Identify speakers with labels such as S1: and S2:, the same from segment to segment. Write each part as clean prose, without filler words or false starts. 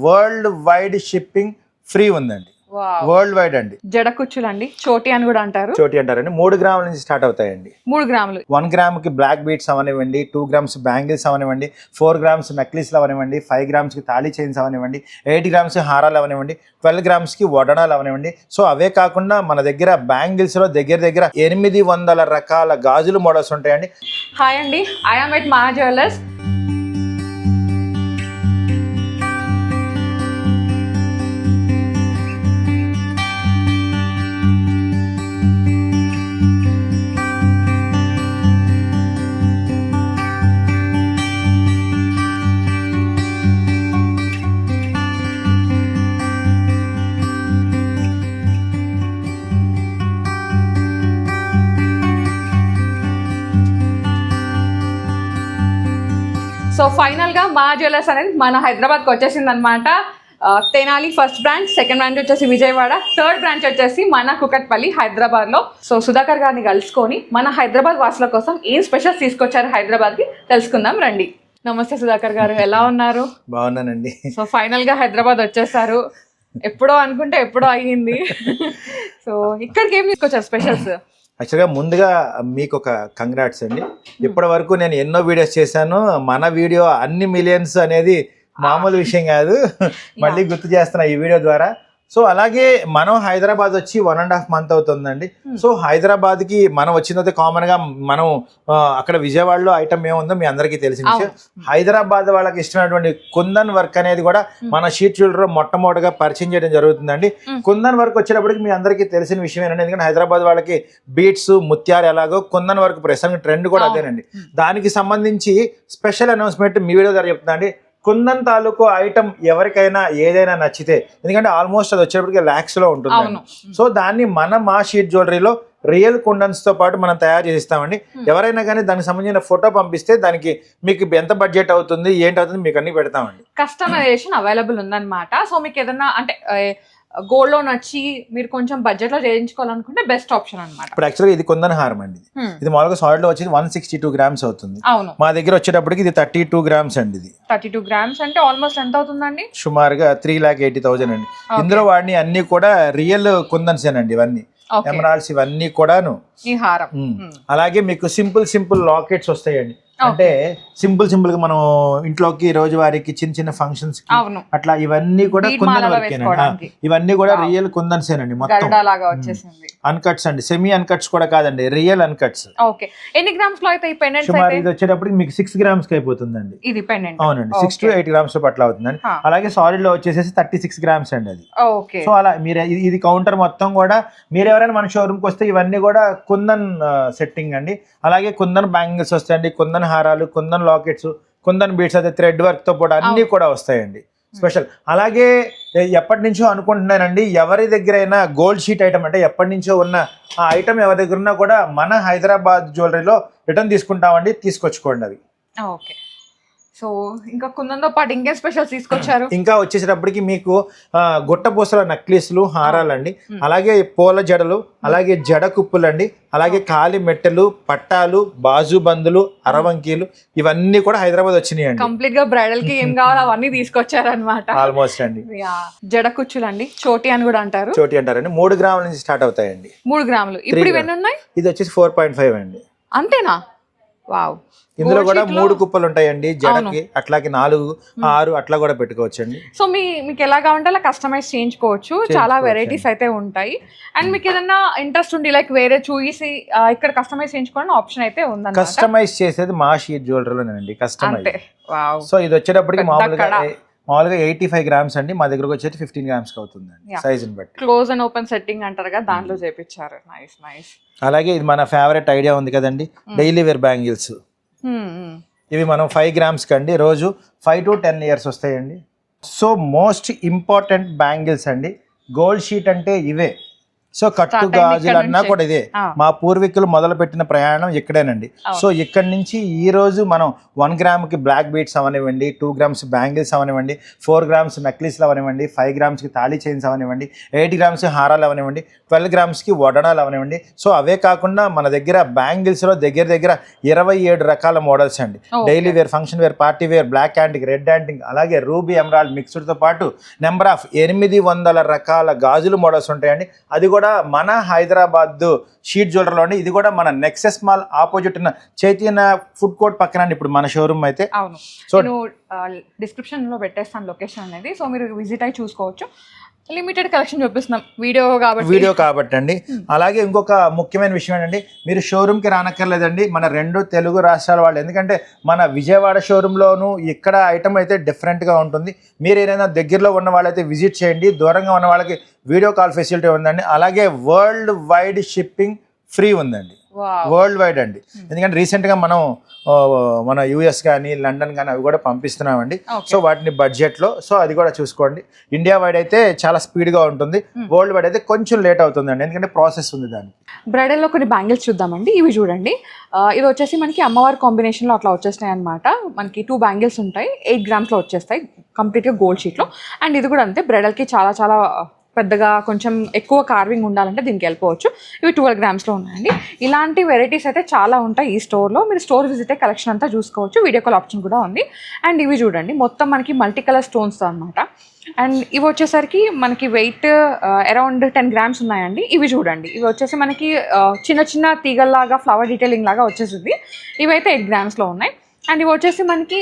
S1: World wide shipping free ఉందండి. World wide అండి.
S2: జడ కుచ్చులు అండి, చోటి అని కూడా అంటారు.
S1: చోటి అంటారండి. 3 గ్రాముల నుంచి స్టార్ట్ అవుతాయండి.
S2: 3 గ్రాములు.
S1: 1 గ్రామ్కి బ్లాక్ బీట్స్ అవనివ్వండి, 2 గ్రామ్స్ బ్యాంగిల్స్ అవనివ్వండి, 4 గ్రామ్స్ నెక్లెస్లు అవనివ్వండి, 5 గ్రామ్స్కి తాళీ చైన్స్ అవనివ్వండి, 8 గ్రామ్స్ హారాలు అవనివ్వండి, 12 గ్రామ్స్కి వడనాలు అవనివ్వండి. సో అవే కాకుండా మన దగ్గర బ్యాంగిల్స్లో దగ్గర 800 రకాల గాజులు మోడల్స్ ఉంటాయండి.
S2: హాయ్ అండి, ఐ యామ్ ఎట్ మహా జ్యువెలర్స్. సో ఫైనల్గా మా జ్యువెలర్స్ అనేది మన హైదరాబాద్కి వచ్చేసింది అనమాట. Tenali first branch, second branch వచ్చేసి విజయవాడ, థర్డ్ బ్రాంచ్ వచ్చేసి మన కుకట్పల్లి హైదరాబాద్లో. సో సుధాకర్ గారిని కలుసుకొని మన హైదరాబాద్ వాసుల కోసం ఏం స్పెషల్స్ తీసుకొచ్చారు హైదరాబాద్కి తెలుసుకుందాం రండి. నమస్తే సుధాకర్ గారు, ఎలా ఉన్నారు?
S1: బాగున్నానండి.
S2: సో ఫైనల్గా హైదరాబాద్ వచ్చేసారు. ఎప్పుడో అనుకుంటే ఎప్పుడో అయ్యింది. సో ఇక్కడికి ఏం తీసుకొచ్చారు స్పెషల్స్?
S1: యాక్చువల్గా ముందుగా మీకు ఒక కంగ్రాట్స్ అండి. ఇప్పటి వరకు నేను ఎన్నో వీడియోస్ చేశాను. మన వీడియో అన్ని మిలియన్స్ అనేది మామూలు విషయం కాదు. మళ్ళీ గుర్తు చేస్తున్నా ఈ వీడియో ద్వారా. సో అలాగే మనం హైదరాబాద్ వచ్చి 1.5 month అవుతుందండి. సో హైదరాబాద్కి మనం వచ్చిన తర్వాత కామన్గా మనం అక్కడ విజయవాడలో ఐటమ్ ఏముందో మీ అందరికీ తెలిసిన విషయం. హైదరాబాద్ వాళ్ళకి ఇష్టమైనటువంటి కుందన్ వర్క్ అనేది కూడా మన షీట్ జ్యువెలరీలో మొట్టమొదటిగా పరిచయం చేయడం జరుగుతుందండి. కుందన్ వర్క్ వచ్చేటప్పటికి మీ అందరికీ తెలిసిన విషయం ఏంటంటే, ఎందుకంటే హైదరాబాద్ వాళ్ళకి బీట్స్ ముత్యాలు ఎలాగో కుందన్ వర్క్ ప్రస్తుతం ట్రెండ్ కూడా అదేనండి. దానికి సంబంధించి స్పెషల్ అనౌన్స్మెంట్ మీ వీడియో ద్వారా చెప్తున్నా అండి. కుందన్ తాలూకు ఐటమ్ ఎవరికైనా ఏదైనా నచ్చితే, ఎందుకంటే ఆల్మోస్ట్ అది వచ్చేటప్పటికి lakhsలో ఉంటుంది. సో దాన్ని మా షీట్ జ్యువెలరీలో రియల్ కుండన్స్తో పాటు మనం తయారు చేసి ఇస్తామండి. ఎవరైనా కానీ దానికి సంబంధించిన ఫోటో పంపిస్తే దానికి మీకు ఎంత బడ్జెట్ అవుతుంది, ఏంటవుతుంది మీకు అన్ని పెడతామండి.
S2: కస్టమైజేషన్ అవైలబుల్ ఉందన్నమాట. సో మీకు ఏదన్నా అంటే గోల్డ్ లోన్ వచ్చి మీరు కొంచెం బడ్జెట్ లో చేయించుకోవాలనుకుంటే బెస్ట్ ఆప్షన్ అన్నమాట.
S1: ఇప్పుడు యాక్చువల్గా ఇది కుందన్ హారం అండి. ఇది మామూలుగా సాలిడ్ లో వచ్చి 162 grams అవుతుంది.
S2: అవును,
S1: మా దగ్గర వచ్చేటప్పటికి ఇది 32 grams అండి. ఇది
S2: 32 grams అంటే ఆల్మోస్ట్ ఎంత అవుతుందండి?
S1: సుమారుగా 3,80,000 అండి. ఇందులో వాడిని అన్ని కూడా రియల్ కుందన్స్ ఏనండి. ఇవన్నీ ఎమరాల్డ్స్, ఇవన్నీ కూడాను
S2: ఈ హారం.
S1: అలాగే మీకు సింపుల్ లాకెట్స్ వస్తాయండి. అంటే సింపుల్ గా మనం ఇంట్లోకి రోజువారీకి చిన్న ఫంక్షన్స్ కి అట్లా ఇవన్నీ కూడా కుందన్ వర్కేనండి. ఇవన్నీ కూడా రియల్ కుందన్సేనండి. మొత్తం అన్కట్స్ అండి, సెమీ అన్కట్స్ కూడా కాదండి, రియల్ అన్కట్స్.
S2: ఓకే, ఎన్ని గ్రామ్స్ లో అయితే ఈ పెండెంట్స్?
S1: సుమారు ఇది వచ్చేటప్పటికి మీకు 6 grams కి అయిపోతుందండి
S2: ఇది పెండెంట్.
S1: అవునండి, 6 to 8 grams పట్ల అవుతుందండి. అలాగే సాలిడ్ లో వచ్చేసేసి 36 grams అండి అది. సో అలా మీరు ఇది కౌంటర్ మొత్తం కూడా మీరు ఎవరైనా మన షోరూమ్ కి వస్తే ఇవన్నీ కూడా కుందన్ సెట్టింగ్ అండి. అలాగే కుందన్ బ్యాంగిల్స్ వస్తాయండి, కుందన్ హారాలు, కుందన్ లాకెట్స్, కుందన్ బీట్స్, అదే థ్రెడ్ వర్క్ తో పాటు అన్ని కూడా వస్తాయండి స్పెషల్. అలాగే ఎప్పటి నుంచో అనుకుంటున్నానండి, ఎవరి దగ్గర అయినా గోల్డ్ షీట్ ఐటమ్ అంటే ఎప్పటి నుంచో ఉన్న ఆ ఐటమ్ ఎవరి దగ్గర ఉన్నా కూడా మన హైదరాబాద్ జ్యువెలరీలో రిటర్న్ తీసుకుంటామండి, తీసుకొచ్చుకోండి అవి.
S2: ఓకే, సో ఇంకా కుందన్తో పాటు ఇంకేం స్పెషల్స్ తీసుకొచ్చారు?
S1: ఇంకా వచ్చేసేటప్పటికి మీకు గుట్టపూసల నెక్లెస్లు, హారాలండి, అలాగే పూల జడలు, అలాగే జడ కుప్పులండి, అలాగే కాలి మెట్టెలు, పట్టాలు, బాజు బందులు, అరవంకీలు, ఇవన్నీ కూడా హైదరాబాద్ వచ్చినాయి అండి.
S2: కంప్లీట్ గా బ్రైడల్ కి ఏం కావాలో అవన్నీ తీసుకొచ్చారనమాట.
S1: ఆల్మోస్ట్ అండి.
S2: జడ కుచ్చులు అండి, చోటి అని కూడా అంటారు.
S1: చోటి అంటారండి. 3 గ్రాముల నుంచి స్టార్ట్ అవుతాయండి.
S2: 3 గ్రాములు. ఇప్పుడు ఇవన్నీ ఉన్నాయి?
S1: ఇది వచ్చేసి 4.5 అండి.
S2: అంతేనా? వావ్.
S1: ఇందులో కూడా 3 కుప్పలు ఉంటాయండి జడకి, అట్లాగే 4, 6 అట్లా కూడా పెట్టుకోవచ్చు అండి.
S2: సో మీకు ఎలా కావాలంటే అలా కస్టమైజ్ చేయించుకోవచ్చు. చాలా వెరైటీస్ అయితే ఉంటాయి. అండ్ మీకు ఏదన్నా ఇంట్రెస్ట్ ఉండి లైక్ వేరే చూసి ఇక్కడ కస్టమైజ్ చేయించుకోవడం ఆప్షన్ అయితే ఉందండి.
S1: కస్టమైజ్ చేసేది మా షీట్ జ్యువెలరీలోనండి కస్టమైజ్. సో ఇది వచ్చేటప్పటికి మామూలుగా 85 grams అండి. మా దగ్గరకు వచ్చేది 15 grams అవుతుందండి సైజ్ ని బట్టి.
S2: క్లోజ్ అండ్ ఓపెన్ సెట్టింగ్ అంటారు కదా, దాంట్లో చేపించారు. Nice nice.
S1: అలాగే ఇది మన ఫేవరెట్ ఐడియా ఉంది కదండి, డైలీ వేర్ బ్యాంగిల్స్. ఇవి మనం 5 grams కండి, రోజు 5 to 10 years వస్తాయండి. సో మోస్ట్ ఇంపార్టెంట్ బ్యాంగిల్స్ అండి. గోల్డ్ షీట్ అంటే ఇవే. సో కట్టు
S2: Starting
S1: గాజులు
S2: ఇక్కడ
S1: అన్నా
S2: నుంచే.
S1: కూడా ఇదే
S2: ఆ.
S1: మా పూర్వీకులు మొదలుపెట్టిన ప్రయాణం ఇక్కడేనండి. సో ఇక్కడ నుంచి ఈ రోజు మనం 1 గ్రామ్కి బ్లాక్ బీట్స్ అవనివ్వండి, 2 గ్రామ్స్ బ్యాంగిల్స్ అవనివ్వండి, 4 గ్రామ్స్ నెక్లెస్లు అవనివ్వండి, 5 గ్రామ్స్కి తాళీ చైన్స్ అవనివ్వండి, 8 గ్రామ్స్ హారాలు అవనివ్వండి, 12 గ్రామ్స్కి వడనాలు అవనివ్వండి. సో అవే కాకుండా మన దగ్గర బ్యాంగిల్స్లో దగ్గర 27 రకాల మోడల్స్ అండి. Daily wear, function wear, party wear, black antique, red antique, అలాగే రూబీ ఎమరాల్డ్ మిక్స్డ్తో పాటు నెంబర్ ఆఫ్ 800 రకాల గాజులు మోడల్స్ ఉంటాయండి. అది కూడా మన హైదరాబాద్ షీట్ జ్యువెలరీలోని. ఇది కూడా మన నెక్సెస్ మాల్ ఆపోజిట్ ఉన్న చైతన్య ఫుడ్ కోర్ట్ పక్కన ఇప్పుడు మన షోరూమ్ అయితే.
S2: అవును,
S1: సో
S2: నేను డిస్క్రిప్షన్లో పెట్టేస్తాను లొకేషన్ అనేది. సో మీరు విజిట్ అయ్యి చూసుకోవచ్చు. లిమిటెడ్ కలెక్షన్ చూపిస్తున్నాం వీడియో కాబట్టి
S1: అండి. అలాగే ఇంకొక ముఖ్యమైన విషయం ఏంటంటే, మీరు షోరూమ్కి రానక్కర్లేదండి, మన 2 తెలుగు రాష్ట్రాల వాళ్ళు. ఎందుకంటే మన విజయవాడ షోరూంలోను ఇక్కడ ఐటమ్ అయితే డిఫరెంట్గా ఉంటుంది. మీరు ఏదైనా దగ్గరలో ఉన్న వాళ్ళైతే విజిట్ చేయండి. దూరంగా ఉన్న వాళ్ళకి వీడియో కాల్ ఫెసిలిటీ ఉందండి. అలాగే వరల్డ్ వైడ్ షిప్పింగ్ ఫ్రీ ఉందండి. వరల్డ్ వైడ్ అండి. ఎందుకంటే రీసెంట్గా మనం మన యూఎస్ కానీ లండన్ కానీ అవి కూడా పంపిస్తున్నామండి. సో వాటిని బడ్జెట్లో, సో అది కూడా చూసుకోండి. ఇండియా వైడ్ అయితే చాలా స్పీడ్గా ఉంటుంది, వరల్డ్ వైడ్ అయితే కొంచెం లేట్ అవుతుందండి, ఎందుకంటే ప్రాసెస్ ఉంది దానికి.
S2: బ్రైడల్లో కొన్ని బ్యాంగిల్స్ చూద్దామండి. ఇవి చూడండి, ఇది వచ్చేసి మనకి అమ్మవారి కాంబినేషన్లో అట్లా వచ్చేసినాయి అనమాట. మనకి 2 బ్యాంగిల్స్ ఉంటాయి, 8 గ్రామ్స్లో వచ్చేస్తాయి కంప్లీట్గా గోల్డ్ షీట్లో. అండ్ ఇది కూడా అంతే, బ్రైడల్కి చాలా పెద్దగా కొంచెం ఎక్కువ కార్వింగ్ ఉండాలంటే దీనికి వెళ్ళిపోవచ్చు. ఇవి 12 గ్రామ్స్లో ఉన్నాయండి. ఇలాంటి వెరైటీస్ అయితే చాలా ఉంటాయి ఈ స్టోర్లో. మీరు స్టోర్ విజిట్ అయ్యి కలెక్షన్ అంతా చూసుకోవచ్చు. వీడియో కాల్ ఆప్షన్ కూడా ఉంది. అండ్ ఇవి చూడండి, మొత్తం మనకి మల్టీ కలర్ స్టోన్స్తో అనమాట. అండ్ ఇవి వచ్చేసరికి మనకి వెయిట్ అరౌండ్ 10 గ్రామ్స్ ఉన్నాయండి. ఇవి చూడండి, ఇవి వచ్చేసి మనకి చిన్న తీగల్లాగా ఫ్లవర్ డీటెయిలింగ్ లాగా వచ్చేసింది. ఇవైతే 8 గ్రామ్స్లో ఉన్నాయి. అండ్ ఇవి వచ్చేసి మనకి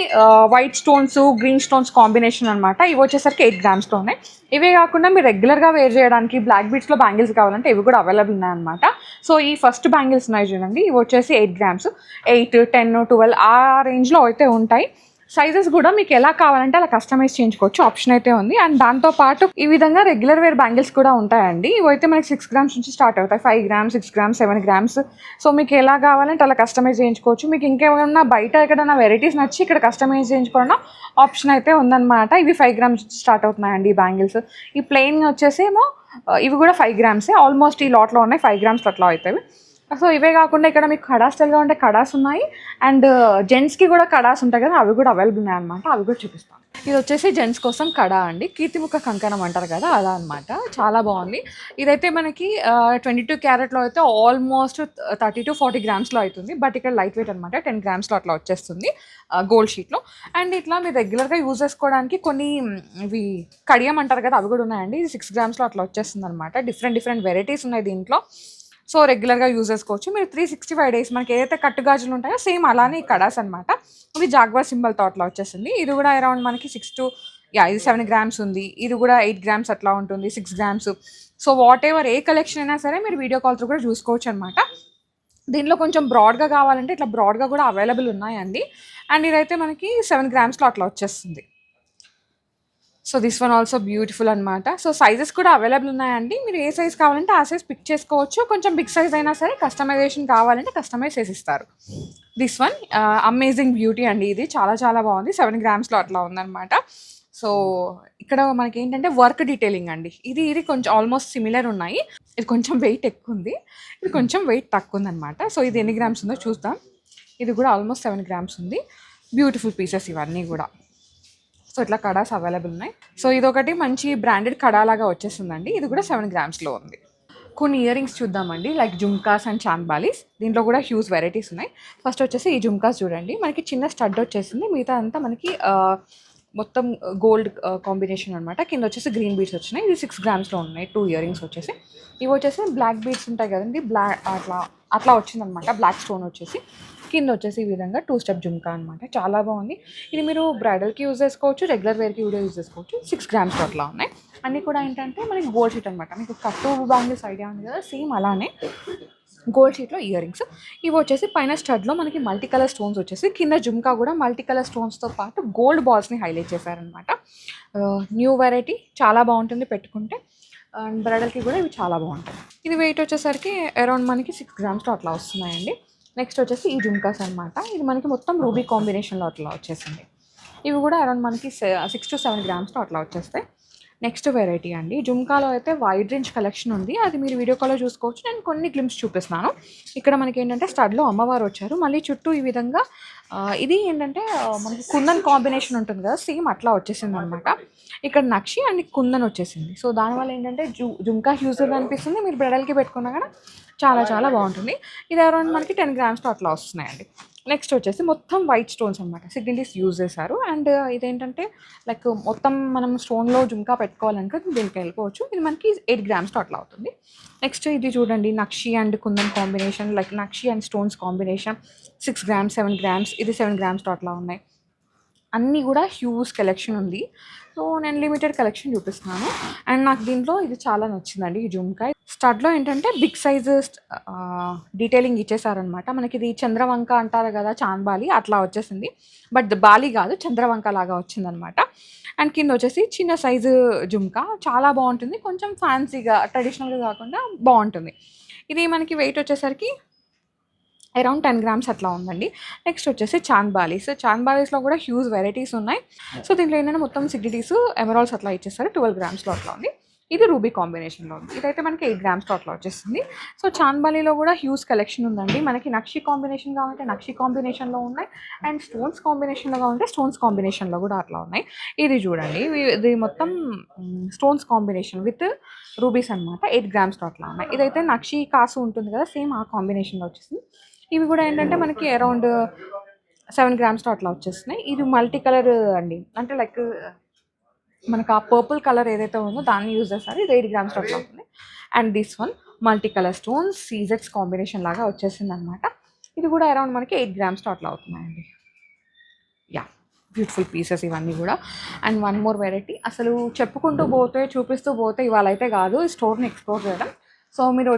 S2: white stones, green stones combination అనమాట. ఇవి వచ్చేసరికి 8 గ్రామ్స్లో ఉన్నాయి. ఇవే కాకుండా మీరు రెగ్యులర్గా వేర్ చేయడానికి బ్లాక్ బీట్స్లో బ్యాంగిల్స్ కావాలంటే ఇవి కూడా అవైలబుల్ ఉన్నాయన్నమాట. సో ఈ ఫస్ట్ బ్యాంగిల్స్ ఉన్నాయి చూడండి, ఇవి వచ్చేసి 8 గ్రామ్స్, 8, 10, 12 ఆ రేంజ్లో అయితే ఉంటాయి. సైజెస్ కూడా మీకు ఎలా కావాలంటే అలా కస్టమైజ్ చేయించుకోవచ్చు, ఆప్షన్ అయితే ఉంది. అండ్ దాంతోపాటు ఈ విధంగా రెగ్యులర్ వేర్ బ్యాంగిల్స్ కూడా ఉంటాయండి. ఇవైతే మనకి 6 గ్రామ్స్ నుంచి స్టార్ట్ అవుతాయి, 5 గ్రామ్స్, 6 గ్రామ్స్, 7 గ్రామ్స్. సో మీకు ఎలా కావాలంటే అలా కస్టమైజ్ చేయించుకోవచ్చు. మీకు ఇంకేమైనా బయట ఎక్కడైనా వెరైటీస్ నచ్చి ఇక్కడ కస్టమైజ్ చేయించుకోవడం ఆప్షన్ అయితే ఉందన్నమాట. ఇవి 5 గ్రామ్స్ స్టార్ట్ అవుతున్నాయండి ఈ బ్యాంగిల్స్. ఈ ప్లెయిన్ వచ్చేసి ఏమో ఇవి కూడా 5 గ్రామ్సే, ఆల్మోస్ట్ ఈ లాట్లో ఉన్నాయి 5 గ్రామ్స్ అట్లా అవుతాయి. సో ఇవే కాకుండా ఇక్కడ మీకు కడా స్టైల్గా ఉంటే కడాస్ ఉన్నాయి. అండ్ జెంట్స్కి కూడా కడాస్ ఉంటాయి కదా, అవి కూడా అవైలబుల్ ఉన్నాయి అనమాట. అవి కూడా చూపిస్తాను. ఇది వచ్చేసి జెంట్స్ కోసం కడా అండి, కీర్తిముఖ కంకణం అంటారు కదా అలా అనమాట. చాలా బాగుంది. ఇదైతే మనకి 22 క్యారెట్లో అయితే ఆల్మోస్ట్ 30 to 40 గ్రామ్స్లో అవుతుంది. బట్ ఇక్కడ లైట్ వెయిట్ అనమాట, 10 గ్రామ్స్లో అట్లా వచ్చేస్తుంది గోల్డ్ షీట్లో. అండ్ ఇట్లా మీరు రెగ్యులర్గా యూజ్ చేసుకోవడానికి కొన్ని ఇవి కడియం అంటారు కదా, అవి కూడా ఉన్నాయండి. ఇది 6 గ్రామ్స్లో అట్లా వచ్చేస్తుంది అనమాట. డిఫరెంట్ వెరైటీస్ ఉన్నాయి దీంట్లో. సో రెగ్యులర్గా యూజ్ చేసుకోవచ్చు. మీరు 365 days మనకి ఏదైతే కట్టుగాజులు ఉంటాయో సేమ్ అలానే ఈ కడాస్ అనమాట. ఇది జాగ్వార్ సింబల్తో అట్లా వచ్చేసింది. ఇది కూడా అరౌండ్ మనకి 6 to ఇది 7 గ్రామ్స్ ఉంది. ఇది కూడా 8 గ్రామ్స్ అట్లా ఉంటుంది, 6 grams. So what ever A collection అయినా సరే మీరు వీడియో కాల్తో కూడా చూసుకోవచ్చు అనమాట. దీనిలో కొంచెం బ్రాడ్గా కావాలంటే ఇట్లా బ్రాడ్గా కూడా అవైలబుల్ ఉన్నాయండి. అండ్ ఇదైతే మనకి 7 గ్రామ్స్లో అట్లా వచ్చేస్తుంది. So this one also beautiful అనమాట. సో సైజెస్ కూడా అవైలబుల్ ఉన్నాయండి. మీరు ఏ సైజ్ కావాలంటే ఆ సైజ్ పిక్ చేసుకోవచ్చు. కొంచెం బిగ్ సైజ్ అయినా సరే కస్టమైజేషన్ కావాలంటే కస్టమైజ్ చేసిస్తారు. దిస్ వన్ అమేజింగ్ బ్యూటీ అండి, ఇది చాలా బాగుంది. 7 గ్రామ్స్లో అట్లా ఉందన్నమాట. సో ఇక్కడ మనకి ఏంటంటే వర్క్ డీటెయిలింగ్ అండి. ఇది కొంచెం ఆల్మోస్ట్ సిమిలర్ ఉన్నాయి. ఇది కొంచెం వెయిట్ ఎక్కువ ఉంది, ఇది కొంచెం వెయిట్ తక్కువ ఉందన్నమాట. సో ఇది ఎన్ని గ్రామ్స్ ఉందో చూద్దాం. ఇది కూడా ఆల్మోస్ట్ 7 గ్రామ్స్ ఉంది. బ్యూటిఫుల్ పీసెస్ ఇవన్నీ కూడా. సో ఇట్లా కడాస్ అవైలబుల్ ఉన్నాయి. సో ఇదొకటి మంచి బ్రాండెడ్ కడాలాగా వచ్చేస్తుందండి. ఇది కూడా 7 గ్రామ్స్లో ఉంది. కొన్ని ఇయర్ రింగ్స్ చూద్దామండి, లైక్ జుమ్కాస్ అండ్ చాంద్బాలీస్. దీంట్లో కూడా హ్యూజ్ వెరైటీస్ ఉన్నాయి. ఫస్ట్ వచ్చేసి ఈ జుమ్కాస్ చూడండి, మనకి చిన్న స్టడ్ వచ్చేసింది. మిగతా అంతా మనకి మొత్తం గోల్డ్ కాంబినేషన్ అనమాట. కింద వచ్చేసి గ్రీన్ బీడ్స్ వచ్చినాయి. ఇది 6 గ్రామ్స్లో ఉన్నాయి. 2 ఇయర్ రింగ్స్ వచ్చేసి. ఇవి వచ్చేసి బ్లాక్ బీడ్స్ ఉంటాయి కదండి, బ్లాక్ అట్లా వచ్చిందనమాట. బ్లాక్ స్టోన్ వచ్చేసి కింద వచ్చేసి ఈ విధంగా 2 స్టెప్ జుమ్కా అనమాట. చాలా బాగుంది. ఇది మీరు బ్రైడల్కి యూజ్ చేసుకోవచ్చు, రెగ్యులర్ వేర్కి కూడా యూజ్ చేసుకోవచ్చు. 6 గ్రామ్స్లో అట్లా ఉన్నాయి. అన్నీ కూడా ఏంటంటే మనకి గోల్డ్ షీట్ అనమాట. మీకు కట్టు బ్యాంగిల్స్ ఐడియా ఉంది కదా, సేమ్ అలానే గోల్డ్ షీట్లో ఇయర్ రింగ్స్. ఇవి వచ్చేసి పైన స్టడ్లో మనకి మల్టీ కలర్ స్టోన్స్ వచ్చేసి, కింద జుమ్కా కూడా మల్టీ కలర్ స్టోన్స్తో పాటు గోల్డ్ బాల్స్ని హైలైట్ చేశారనమాట. న్యూ వెరైటీ, చాలా బాగుంటుంది పెట్టుకుంటే. అండ్ బ్రైడల్కి కూడా ఇవి చాలా బాగుంటాయి. ఇది వెయిట్ వచ్చేసరికి అరౌండ్ మనకి 6 గ్రామ్స్లో అట్లా వస్తున్నాయండి. నెక్స్ట్ వచ్చేసి ఈ జుమ్కాస్ అనమాట. ఇది మనకి మొత్తం రూబీ కాంబినేషన్లో అట్లా వచ్చేసింది. ఇవి కూడా అరౌండ్ మనకి 6 to 7 గ్రామ్స్లో అట్లా వచ్చేస్తాయి. నెక్స్ట్ వెరైటీ అండి, జుమ్కాలో అయితే వైడ్ రేంజ్ కలెక్షన్ ఉంది, అది మీరు వీడియో కాల్లో చూసుకోవచ్చు. నేను కొన్ని గ్లిమ్స్ చూపిస్తున్నాను. ఇక్కడ మనకి ఏంటంటే స్టడ్లో అమ్మవారు వచ్చారు, మళ్ళీ చుట్టూ ఈ విధంగా ఇది ఏంటంటే మనకి కుందన్ కాంబినేషన్ ఉంటుంది కదా, సేమ్ అట్లా వచ్చేసింది అనమాట. ఇక్కడ నక్షి అండ్ కుందన్ వచ్చేసింది. సో దానివల్ల ఏంటంటే జుమ్కా యూజర్ అనిపిస్తుంది, మీరు బ్రైడల్కి పెట్టుకున్నా కూడా చాలా చాలా బాగుంటుంది. ఇది అరౌండ్ మనకి 10 grams అట్లా వస్తున్నాయండి. నెక్స్ట్ వచ్చేసి మొత్తం వైట్ స్టోన్స్ అనమాట, సిగ్నిటీస్ యూజ్ చేశారు. అండ్ ఇదేంటంటే లైక్ మొత్తం మనం స్టోన్లో జుమ్కా పెట్టుకోవాలనుకో దీనికి వెళ్ళిపోవచ్చు. ఇది మనకి 8 grams అట్లా అవుతుంది. నెక్స్ట్ ఇది చూడండి, nakshi and kundan combination, like nakshi and stones combination 6 grams 7 grams, ఇది 7 grams అట్లా ఉన్నాయి. అన్నీ కూడా హ్యూజ్ కలెక్షన్ ఉంది. సో నేను లిమిటెడ్ కలెక్షన్ చూపిస్తున్నాను. అండ్ నాకు దీంట్లో ఇది చాలా నచ్చిందండి, ఈ జుమ్కాయ్. స్టడ్లో ఏంటంటే బిగ్ సైజు డీటెయిలింగ్ ఇచ్చేసారనమాట. మనకి ఇది చంద్రవంక అంటారు కదా, చాంద్బాలి అట్లా వచ్చేసింది. బట్ బాలి కాదు, చంద్రవంక లాగా వచ్చిందనమాట. అండ్ కింద వచ్చేసి చిన్న సైజు జుమ్కా, చాలా బాగుంటుంది. కొంచెం ఫ్యాన్సీగా ట్రెడిషనల్గా కాకుండా బాగుంటుంది. ఇది మనకి వెయిట్ వచ్చేసరికి అరౌండ్ 10 grams అట్లా ఉందండి. నెక్స్ట్ వచ్చేసి చాంద్బాలీస్. చాంద్బాలీస్లో కూడా హ్యూజ్ వెరైటీస్ ఉన్నాయి. సో దీంట్లో ఏంటంటే మొత్తం సిగ్నిటీస్ ఎమరాల్డ్స్ అట్లా ఇచ్చేస్తారు. 12 grams అట్లా ఉంది. ఇది రూబీ కాంబినేషన్లో ఉంది. ఇదైతే మనకి 8 grams అట్లా వచ్చేస్తుంది. సో చాంద్బాలీలో కూడా హ్యూజ్ కలెక్షన్ ఉందండి. మనకి నక్షి కాంబినేషన్ కావాలంటే నక్షి కాంబినేషన్లో ఉన్నాయి, అండ్ స్టోన్స్ కాంబినేషన్లో కావాలంటే స్టోన్స్ కాంబినేషన్లో కూడా అట్లా ఉన్నాయి. ఇది చూడండి, ఇది మొత్తం స్టోన్స్ కాంబినేషన్ విత్ రూబీస్ అనమాట. 8 grams అట్లా ఉన్నాయి. ఇదైతే నక్షి కాసు ఉంటుంది కదా, సేమ్ ఆ కాంబినేషన్లో వచ్చేసింది. ఇవి కూడా ఏంటంటే మనకి అరౌండ్ 7 grams అట్లా వచ్చేస్తున్నాయి. ఇది మల్టీ కలర్ అండి, అంటే లైక్ మనకు ఆ పర్పుల్ కలర్ ఏదైతే ఉందో దాన్ని యూజ్ చేస్తారు. ఇది 8 grams అట్లా అవుతుంది. And this one multi colour stones సీజెట్స్ కాంబినేషన్ లాగా వచ్చేసింది అనమాట. ఇది కూడా అరౌండ్ మనకి 8 grams అట్లా అవుతున్నాయండి. యా, బ్యూటిఫుల్ పీసెస్ ఇవన్నీ కూడా. అండ్ వన్ మోర్ వెరైటీ, అసలు చెప్పుకుంటూ పోతే చూపిస్తూ పోతే ఇవాళ అయితే కాదు ఈ స్టోర్ని ఎక్స్ప్లోర్ చేయడం. సో మీరు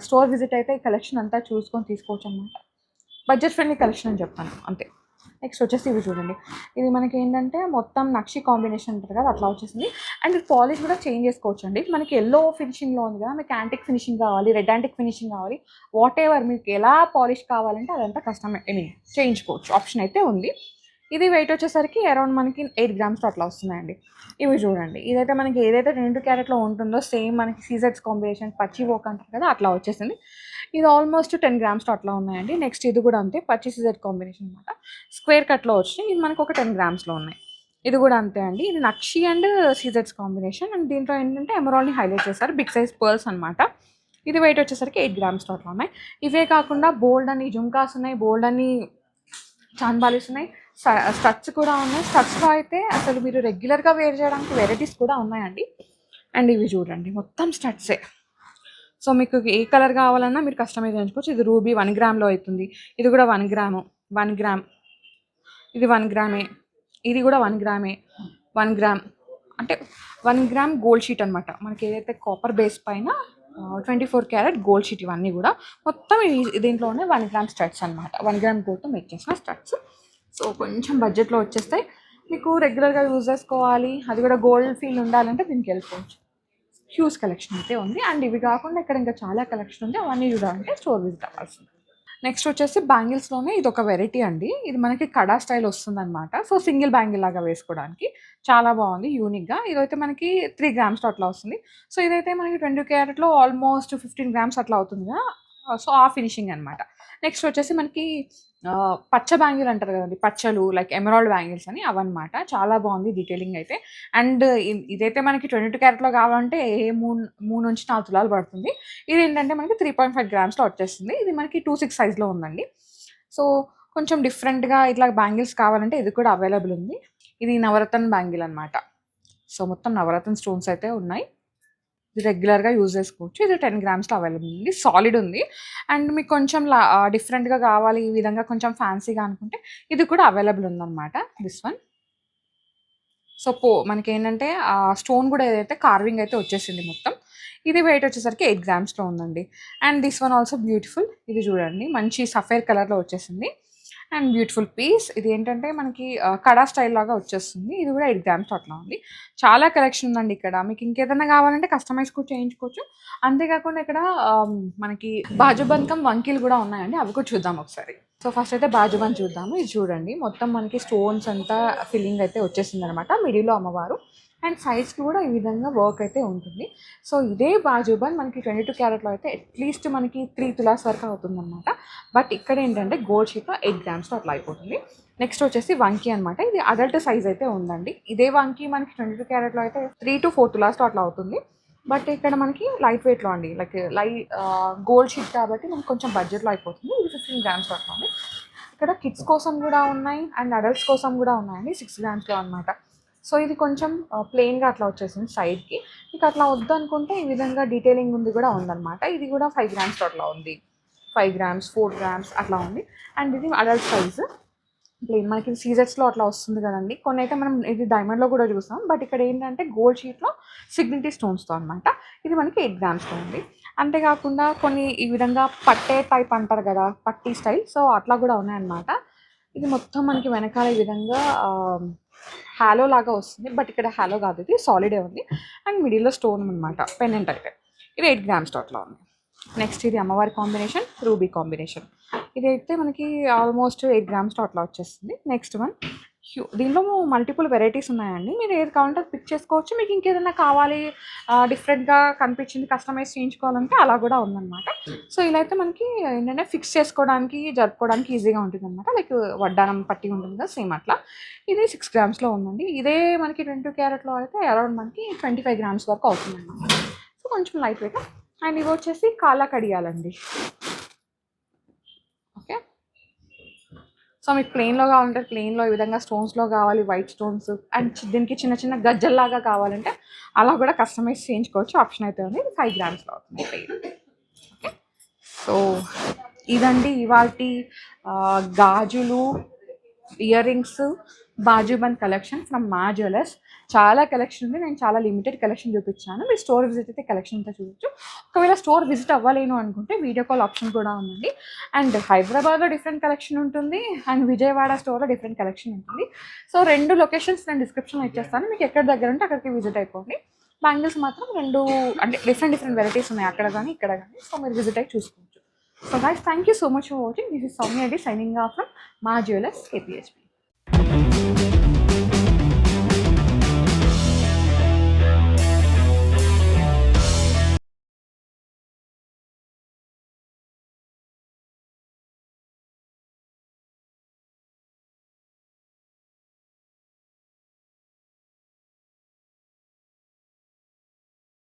S2: స్టోర్ విజిట్ అయితే ఈ కలెక్షన్ అంతా చూసుకొని తీసుకోవచ్చు అనమాట. బడ్జెట్ ఫ్రెండ్లీ కలెక్షన్ అని చెప్తాను అంతే. నెక్స్ట్ వచ్చేసి ఇవి చూడండి, ఇది మనకి ఏంటంటే మొత్తం నక్షి కాంబినేషన్ ఉంటుంది కదా అట్లా వచ్చేసింది. అండ్ ఇది పాలిష్ కూడా చేంజ్ చేసుకోవచ్చు అండి. మనకి ఎల్లో ఫినిషింగ్లో ఉంది కదా, మీకు యాంటిక్ ఫినిషింగ్ కావాలి, రెడ్ యాంటిక్ ఫినిషింగ్ కావాలి, వాట్ ఎవర్ మీకు ఎలా పాలిష్ కావాలంటే అదంతా కస్టమైజ్ చేయించుకోవచ్చు, ఆప్షన్ అయితే ఉంది. ఇది వెయిట్ వచ్చేసరికి అరౌండ్ మనకి 8 grams అట్లా వస్తున్నాయండి. ఇవి చూడండి, ఇదైతే మనకి ఏదైతే 2 caratలో ఉంటుందో సేమ్ మనకి సీజెట్స్ కాంబినేషన్ పచ్చి వోక్ అంటారు కదా అట్లా వచ్చేసింది. ఇది ఆల్మోస్ట్ 10 grams అట్లా ఉన్నాయండి. నెక్స్ట్ ఇది కూడా అంతే, పచ్చి సీజెట్ కాంబినేషన్ అనమాట. స్క్వేర్ కట్లో వచ్చినాయి. ఇది మనకు ఒక 10 grams ఉన్నాయి. ఇది కూడా అంతే అండి. ఇది నక్షి అండ్ సీజెట్స్ కాంబినేషన్. అండ్ దీంట్లో ఏంటంటే ఎమరాల్డ్ని హైలైట్ చేస్తారు, బిగ్ సైజ్ పర్ల్స్ అనమాట. ఇది వెయిట్ వచ్చేసరికి 8 grams అట్లా ఉన్నాయి. ఇవే కాకుండా బోల్డ్ అని జుమ్కాస్ ఉన్నాయి, బోల్డ్ అని చాంద్బాలీస్ ఉన్నాయి, స్టడ్స్ కూడా ఉన్నాయి. స్టడ్స్లో అయితే అసలు మీరు రెగ్యులర్గా వేర్ చేయడానికి వెరైటీస్ కూడా ఉన్నాయండి. అండ్ ఇవి చూడండి, మొత్తం స్టడ్సే. సో మీకు ఏ కలర్ కావాలన్నా మీరు కస్టమైజ్ చేయించుకోవచ్చు. ఇది రూబీ 1 గ్రామ్లో అవుతుంది. ఇది కూడా 1 గ్రాము, 1 గ్రామ్, ఇది 1 గ్రామే, ఇది కూడా 1 గ్రామే, 1 గ్రామ్ అంటే 1 గ్రామ్ గోల్డ్ షీట్ అనమాట. మనకి ఏదైతే కాపర్ బేస్ పైన 24 carat గోల్డ్ షీట్, ఇవన్నీ కూడా మొత్తం దీంట్లోనే 1 గ్రామ్ స్టడ్స్ అనమాట. 1 గ్రామ్ గోల్డ్తో మేక్ చేసిన స్టడ్స్. సో కొంచెం బడ్జెట్లో వచ్చేస్తాయి. మీకు రెగ్యులర్గా యూజ్ చేసుకోవాలి, అది కూడా గోల్డ్ ఫీల్ ఉండాలంటే దీనికి వెళ్ళిపోవచ్చు. హ్యూజ్ కలెక్షన్ అయితే ఉంది. అండ్ ఇవి కాకుండా ఇక్కడ ఇంకా చాలా కలెక్షన్ ఉంది, అవన్నీ చూడాలంటే స్టోర్ విజిట్ అవ్వాల్సింది. నెక్స్ట్ వచ్చేసి బ్యాంగిల్స్లోనే ఇది ఒక వెరైటీ అండి. ఇది మనకి కడా స్టైల్ వస్తుంది అనమాట. సో సింగిల్ బ్యాంగిల్ లాగా వేసుకోవడానికి చాలా బాగుంది, యూనిక్గా. ఇదైతే మనకి 3 grams అట్లా వస్తుంది. సో ఇదైతే మనకి 20 caratలో ఆల్మోస్ట్ 15 grams అట్లా అవుతుంది కదా. సో ఆ ఫినిషింగ్ అనమాట. నెక్స్ట్ వచ్చేసి మనకి పచ్చ బ్యాంగిల్ అంటారు కదండి, పచ్చలు లైక్ ఎమరాల్డ్ బ్యాంగిల్స్ అని, అవన్నమాట. చాలా బాగుంది డీటెయిలింగ్ అయితే. అండ్ ఇదైతే మనకి 22 caratలో కావాలంటే 3 నుంచి 4 తులాలు పడుతుంది. ఇది ఏంటంటే మనకి 3.5 grams వచ్చేస్తుంది. ఇది మనకి 2/6 సైజ్లో ఉందండి. సో కొంచెం డిఫరెంట్గా ఇట్లా బ్యాంగిల్స్ కావాలంటే ఇది కూడా అవైలబుల్ ఉంది. ఇది నవరత్న బ్యాంగిల్ అనమాట. సో మొత్తం నవరత్న స్టోన్స్ అయితే ఉన్నాయి. ఇది రెగ్యులర్గా యూజ్ చేసుకోవచ్చు. ఇది 10 grams అవైలబుల్ ఉంది, సాలిడ్ ఉంది. అండ్ మీకు కొంచెం డిఫరెంట్గా కావాలి, ఈ విధంగా కొంచెం ఫ్యాన్సీగా అనుకుంటే ఇది కూడా అవైలబుల్ ఉందన్నమాట, దిస్ వన్. సో మనకి ఏంటంటే ఆ స్టోన్ కూడా ఏదైతే కార్వింగ్ అయితే వచ్చేసింది మొత్తం. ఇది వెయిట్ వచ్చేసరికి 8 grams ఉందండి. And this one also beautiful. ఇది చూడండి, మంచి సఫేర్ కలర్లో వచ్చేసింది అండ్ బ్యూటిఫుల్ పీస్. ఇది ఏంటంటే మనకి కడా స్టైల్ లాగా వచ్చేస్తుంది. ఇది కూడా 8 grams అట్లా ఉంది. చాలా కలెక్షన్ ఉందండి ఇక్కడ. మీకు ఇంకేదైనా కావాలంటే కస్టమైజ్ కూడా చేయించుకోవచ్చు. అంతేకాకుండా ఇక్కడ మనకి బాజుబంకం వంకీలు కూడా ఉన్నాయండి, అవి కూడా చూద్దాం ఒకసారి. సో ఫస్ట్ అయితే బాజుబంద్ చూద్దాము. ఇది చూడండి, మొత్తం మనకి స్టోన్స్ అంతా ఫిల్లింగ్ అయితే వచ్చేసింది అనమాట. మిడిల్లో అమ్మవారు అండ్ సైజ్కి కూడా ఈ విధంగా వర్క్ అయితే ఉంటుంది. సో ఇదే బాజుబాన్ మనకి 22 క్యారెట్లో అయితే అట్లీస్ట్ మనకి 3 తులాస్ వరకు అవుతుంది అనమాట. బట్ ఇక్కడ ఏంటంటే గోల్డ్ షీట్లో 8 గ్రామ్స్లో అట్లా అయిపోతుంది. నెక్స్ట్ వచ్చేసి వంకీ అనమాట. ఇది అడల్ట్ సైజ్ అయితే ఉందండి. ఇదే వంకీ మనకి 22 క్యారెట్లో అయితే 3 to 4 తులాస్లో అట్లా అవుతుంది. బట్ ఇక్కడ మనకి లైట్ వెయిట్లో అండి, లైక్ గోల్డ్ షీట్ కాబట్టి మనకి కొంచెం బడ్జెట్లో అయిపోతుంది. ఇది 15 గ్రామ్స్లో అట్లా ఉంది. ఇక్కడ కిడ్స్ కోసం కూడా ఉన్నాయి అండ్ అడల్ట్స్ కోసం కూడా ఉన్నాయండి 6 గ్రామ్స్లో అనమాట. సో ఇది కొంచెం ప్లెయిన్గా అట్లా వచ్చేసింది సైడ్కి. మీకు అట్లా వద్దు అనుకుంటే ఈ విధంగా డీటెయిలింగ్ ఉంది కూడా ఉందన్నమాట. ఇది కూడా 5 గ్రామ్స్లో అట్లా ఉంది, 5 గ్రామ్స్ 4 గ్రామ్స్ అట్లా ఉంది. అండ్ ఇది అడల్ట్ సైజు ప్లెయిన్, మనకి సీజర్స్లో అట్లా వస్తుంది కదండి. కొన్ని అయితే మనం ఇది డైమండ్లో కూడా చూస్తాం, బట్ ఇక్కడ ఏంటంటే గోల్డ్ షీట్లో సిగ్నిటీ స్టోన్స్తో అనమాట. ఇది మనకి 8 గ్రామ్స్తో ఉంది. అంతేకాకుండా కొన్ని ఈ విధంగా పట్టే టైప్ అంటారు కదా, పట్టీ స్టైల్, సో అట్లా కూడా ఉన్నాయన్నమాట. ఇది మొత్తం మనకి వెనకాల ఈ విధంగా హాలో లాగా వస్తుంది, బట్ ఇక్కడ హాలో కాదు, ఇది సాలిడే ఉంది. అండ్ మిడిల్లో స్టోన్ అనమాట, పెండెంట్ అయితే. ఇది 8 గ్రామ్స్తో అట్లా ఉంది. నెక్స్ట్ ఇది అమ్మవారి కాంబినేషన్, రూబీ కాంబినేషన్. ఇదైతే మనకి ఆల్మోస్ట్ 8 గ్రామ్స్తో అట్లా వచ్చేస్తుంది. నెక్స్ట్ వన్ దీనిలో మల్టిపుల్ వెరైటీస్ ఉన్నాయండి. మీరు ఏది కావాలంటే అది పిక్ చేసుకోవచ్చు. మీకు ఇంకేదైనా కావాలి డిఫరెంట్గా కనిపించింది కస్టమైజ్ చేయించుకోవాలంటే అలా కూడా ఉందన్నమాట. సో ఇలా అయితే మనకి ఏంటంటే ఫిక్స్ చేసుకోవడానికి జరుపుకోవడానికి ఈజీగా ఉంటుంది అనమాట. లైక్ వడ్డానం పట్టి ఉంటుంది కదా, సేమ్ అట్లా. ఇది 6 గ్రామ్స్లో ఉందండి. ఇదే మనకి 22 క్యారెట్లో అయితే అరౌండ్ మనకి 25 గ్రామ్స్ వరకు అవుతుంది అనమాట. సో కొంచెం లైట్ వెయిట్. అండ్ ఇవి వచ్చేసి కాళ్ళ కడియాలండి. ఓకే, సో మీకు ప్లెయిన్లో కావాలంటే ప్లెయిన్లో, ఈ విధంగా స్టోన్స్లో కావాలి వైట్ స్టోన్స్, అండ్ దీనికి చిన్న చిన్న గజ్జల్లాగా కావాలంటే అలా కూడా కస్టమైజ్ చేయించుకోవచ్చు, ఆప్షన్ అయితే ఉంది. 5 గ్రామ్స్లో అవుతుంది ప్లెయిన్. ఓకే, సో ఇదండి ఇవాల్టి గాజులు, ear rings, bajuband collection from మా జ్యువెలర్స్. చాలా కలెక్షన్ ఉంది, నేను చాలా లిమిటెడ్ కలెక్షన్ చూపించాను. మీరు స్టోర్ విజిట్ అయితే కలెక్షన్ అంతా చూడొచ్చు. ఒకవేళ స్టోర్ విజిట్ అవ్వలేను అనుకుంటే వీడియో కాల్ ఆప్షన్ కూడా ఉందండి. అండ్ హైదరాబాద్లో డిఫరెంట్ కలెక్షన్ ఉంటుంది అండ్ విజయవాడ స్టోర్లో డిఫరెంట్ కలెక్షన్ ఉంటుంది. సో 2 లొకేషన్స్ నేను డిస్క్రిప్షన్లో ఇచ్చేస్తాను, మీకు ఎక్కడ దగ్గర ఉంటే అక్కడికి విజిట్ అయిపోండి. బ్యాంగిల్స్ మాత్రం 2 అంటే డిఫరెంట్ వెరైటీస్ ఉన్నాయి అక్కడ కానీ ఇక్కడ కానీ, సో మీరు విజిట్ అయ్యి చూసుకోవచ్చు. So guys, thank you so much for watching. This is Soumya Reddy signing off from మా జ్యువెలర్స్ KPHP.